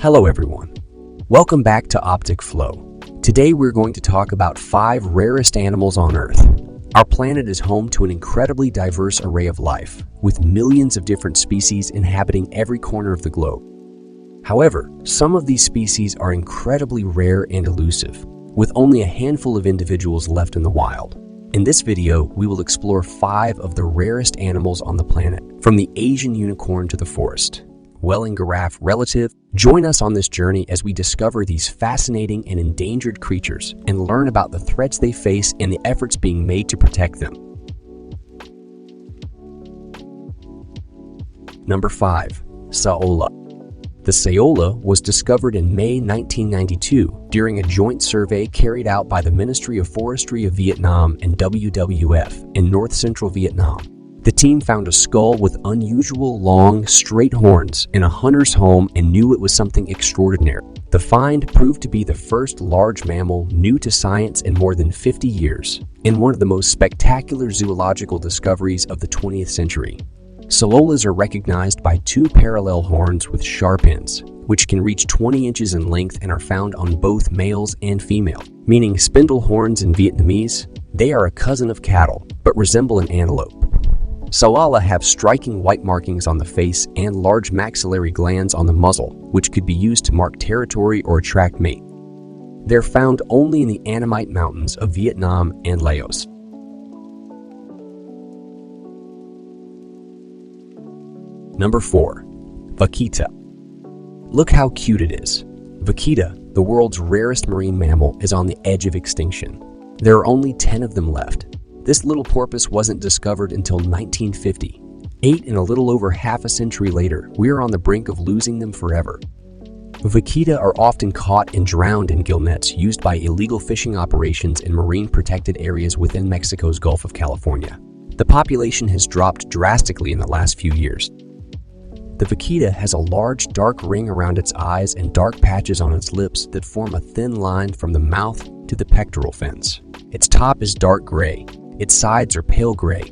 Hello everyone. Welcome back to Optic Flow. Today we're going to talk about 5 rarest animals on Earth. Our planet is home to an incredibly diverse array of life, with millions of different species inhabiting every corner of the globe. However, some of these species are incredibly rare and elusive, with only a handful of individuals left in the wild. In this video, we will explore 5 of the rarest animals on the planet, from the Asian unicorn to the forest Welling giraffe relative. Join us on this journey as we discover these fascinating and endangered creatures and learn about the threats they face and the efforts being made to protect them. Number 5. Saola. The Saola was discovered in May 1992 during a joint survey carried out by the Ministry of Forestry of Vietnam and WWF in north-central Vietnam. The team found a skull with unusual long, straight horns in a hunter's home and knew it was something extraordinary. The find proved to be the first large mammal new to science in more than 50 years, and one of the most spectacular zoological discoveries of the 20th century. Saolas are recognized by 2 parallel horns with sharp ends, which can reach 20 inches in length and are found on both males and female, meaning spindle horns in Vietnamese. They are a cousin of cattle, but resemble an antelope. Saola have striking white markings on the face and large maxillary glands on the muzzle, which could be used to mark territory or attract mate. They're found only in the Annamite Mountains of Vietnam and Laos. Number 4. Vaquita. Look how cute it is. Vaquita, the world's rarest marine mammal, is on the edge of extinction. There are only 10 of them left. This little porpoise wasn't discovered until 1950. 8 and a little over half a century later, we are on the brink of losing them forever. Vaquita are often caught and drowned in gill nets used by illegal fishing operations in marine protected areas within Mexico's Gulf of California. The population has dropped drastically in the last few years. The vaquita has a large dark ring around its eyes and dark patches on its lips that form a thin line from the mouth to the pectoral fins. Its top is dark gray. Its sides are pale gray.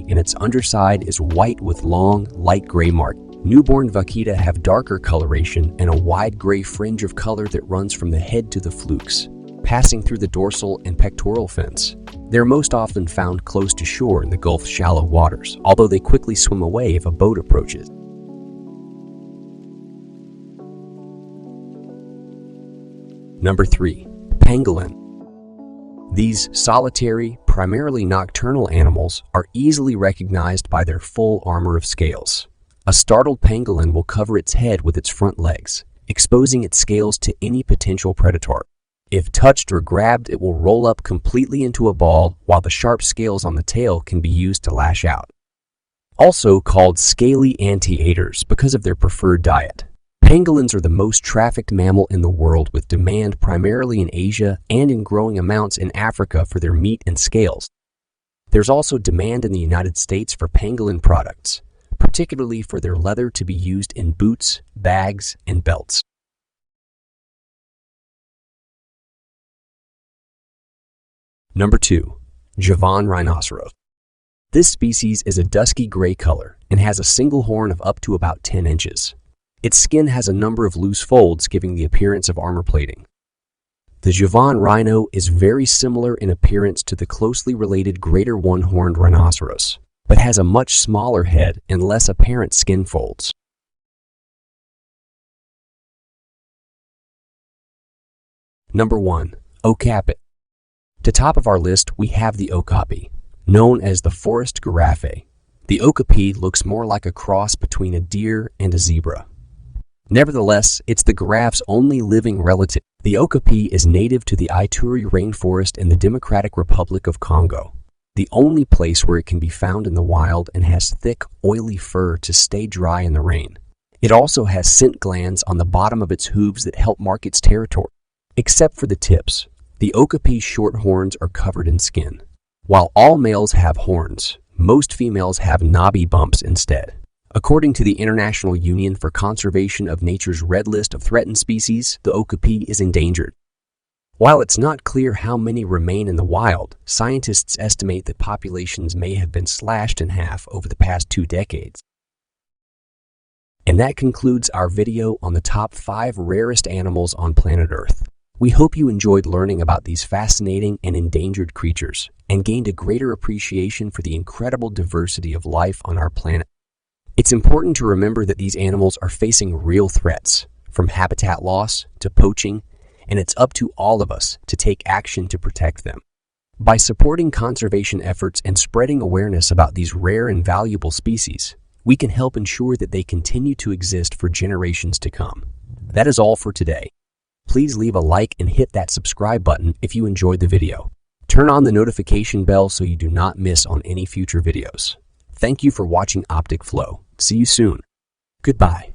And its underside is white with long, light gray marks. Newborn vaquita have darker coloration and a wide gray fringe of color that runs from the head to the flukes, passing through the dorsal and pectoral fins. They're most often found close to shore in the Gulf's shallow waters, although they quickly swim away if a boat approaches. Number 3. Pangolin. These solitary, primarily nocturnal animals are easily recognized by their full armor of scales. A startled pangolin will cover its head with its front legs, exposing its scales to any potential predator. If touched or grabbed, it will roll up completely into a ball, while the sharp scales on the tail can be used to lash out. Also called scaly anteaters because of their preferred diet. Pangolins are the most trafficked mammal in the world, with demand primarily in Asia and in growing amounts in Africa for their meat and scales. There's also demand in the United States for pangolin products, particularly for their leather to be used in boots, bags, and belts. Number 2. Javon Rhino. This species is a dusky gray color and has a single horn of up to about 10 inches. Its skin has a number of loose folds, giving the appearance of armor plating. The Javon Rhino is very similar in appearance to the closely related greater one-horned rhinoceros, but has a much smaller head and less apparent skin folds. Number 1. Okapi. At the top of our list, we have the Okapi, known as the forest giraffe. The Okapi looks more like a cross between a deer and a zebra. Nevertheless, it's the giraffe's only living relative. The Okapi is native to the Ituri rainforest in the Democratic Republic of Congo, the only place where it can be found in the wild, and has thick, oily fur to stay dry in the rain. It also has scent glands on the bottom of its hooves that help mark its territory. Except for the tips, the Okapi's short horns are covered in skin. While all males have horns, most females have knobby bumps instead. According to the International Union for Conservation of Nature's Red List of Threatened Species, the Okapi is endangered. While it's not clear how many remain in the wild, scientists estimate that populations may have been slashed in half over the past 2 decades. And that concludes our video on the top 5 rarest animals on planet Earth. We hope you enjoyed learning about these fascinating and endangered creatures and gained a greater appreciation for the incredible diversity of life on our planet. It's important to remember that these animals are facing real threats, from habitat loss to poaching, and it's up to all of us to take action to protect them. By supporting conservation efforts and spreading awareness about these rare and valuable species, we can help ensure that they continue to exist for generations to come. That is all for today. Please leave a like and hit that subscribe button if you enjoyed the video. Turn on the notification bell so you do not miss on any future videos. Thank you for watching Optic Flow. See you soon. Goodbye.